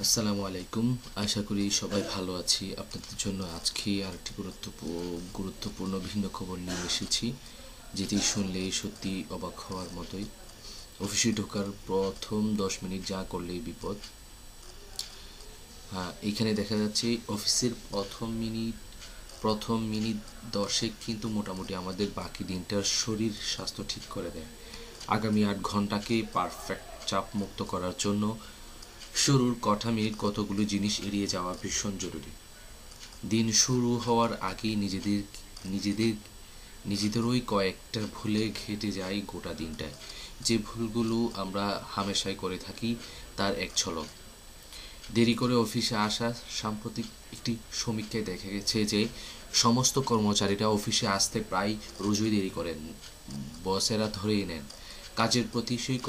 আসসালামু আলাইকুম। আশা করি সবাই ভালো আছি। আপনাদের জন্য আজকে আরেকটি গুরুত্বপূর্ণ ভিন্ন খবর নিয়ে এসেছি, যেটি শুনলে সত্যি অবাক হওয়ার মতোই। অফিসে ঢোকার প্রথম 10 মিনিট যা করলেই বিপদ। হ্যাঁ, এখানে দেখা যাচ্ছে অফিসের প্রথম মিনিট 10 কিন্তু মোটামুটি আমাদের বাকি দিনটার শরীর স্বাস্থ্য ঠিক করে দেয়। আগামী 8 ঘন্টাকে পারফেক্ট চাপ মুক্ত করার জন্য শুরুর কটা মিনিট কতগুলো জিনিস এড়িয়ে যাওয়া ভীষণ জরুরি। দিন শুরু হওয়ার আগেই নিজেদের নিজেদেরই কয়েকটা ভুলে ঘেটে যায় গোটা দিনটায়। যে ভুলগুলো আমরা হামেশাই করে থাকি তার এক ঝলক। দেরি করে অফিসে আসা। সাম্প্রতিক একটি সমীক্ষায় দেখা গেছে যে সমস্ত কর্মচারীরা অফিসে আসতে প্রায় রোজই দেরি করেন। বসেরা ধরেই নেন কাজের প্রতি সেই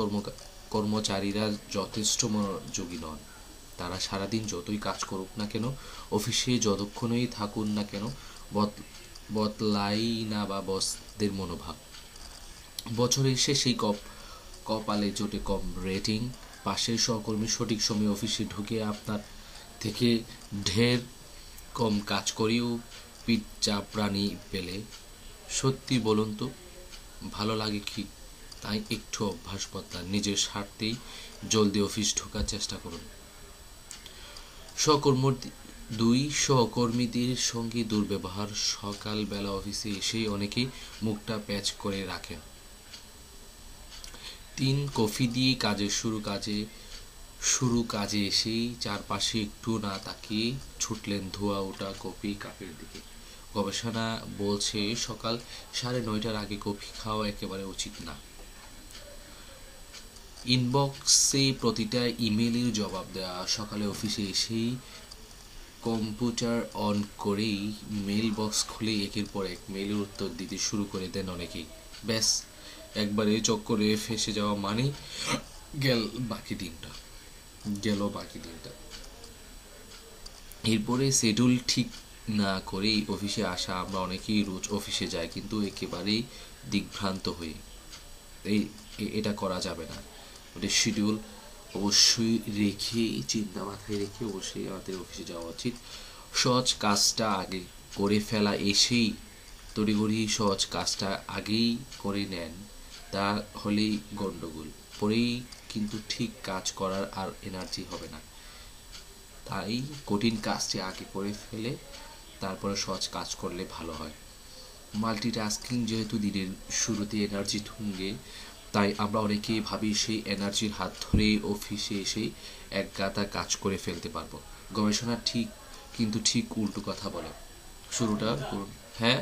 কর্মচারীরা যথেষ্ট মনোযোগী নন। তারা সারাদিন যতই কাজ করুক না কেন, অফিসে যতক্ষণই থাকুন না কেন, বদলাই না বা বসদের মনোভাব। বছরের শেষেই কপালে জোটে কম রেটিং। পাশের সহকর্মী সঠিক সময়ে অফিসে ঢুকে আপনার থেকে ঢের কম কাজ করেও পিঠ চাপড়ানি পেলে সত্যি বলুন তো ভালো লাগে কি? তাই একটু অভ্যাস বদলান। নিজের স্বার্থেই জলদি অফিস ঢোকার চেষ্টা করুন। সহকর্মীদের সঙ্গে দুর্ব্যবহার। সকালবেলা অফিসে এসেই অনেকেই মুখটা প্যাঁচ করে রাখেন। 3 কফি দিয়ে কাজে এসেই চারপাশে একটু না তাকিয়ে ছুটলেন ধোঁয়া ওঠা কফি কাপের দিকে। গবেষণা বলছে সকাল 9:30টার আগে কফি খাওয়া একেবারে উচিত না। ইনবক্সে প্রতিটা ইমেইলের জবাব দেওয়া। সকালে অফিসে এসেই কম্পিউটার অন করেই মেইল বক্স খুলে একের পর এক মেইলের উত্তর দিতে শুরু করে দেন অনেকেই। ব্যাস, একবারে চক্করে ফেঁসে যাওয়া মানে গেল বাকি দিনটা। এরপরে শিডিউল ঠিক না করেই অফিসে আসা। আমরা অনেকেই রোজ অফিসে যাই কিন্তু একেবারেই দিগ্ভ্রান্ত হয়ে। এটা করা যাবে না। ওদের শিডিউল অবশ্যই চিন্তা মাথায় রেখে অবশ্যই আমাদের অফিসে যাওয়া উচিত। সহজ কাজটা আগে করে ফেলা। এসেই তড়িঘড়ি সহজ কাজটা আগেই করে নেন, তা হলেই গন্ডগোল। পরেই কিন্তু ঠিক কাজ করার আর এনার্জি হবে না। তাই কঠিন কাজটি আগে করে ফেলে তারপরে সহজ কাজ করলে ভালো হয়। মাল্টিটাস্কিং যেহেতু দিনের শুরুতে এনার্জি তুঙ্গে, তাই আমরা অনেকেই ভাবি সেই এনার্জির হাত ধরে অফিসে এসে এক গাদা কাজ করে ফেলতে পারবো। গবেষণা ঠিক উল্টো কথা বলে। শুরুটা করুন। হ্যাঁ।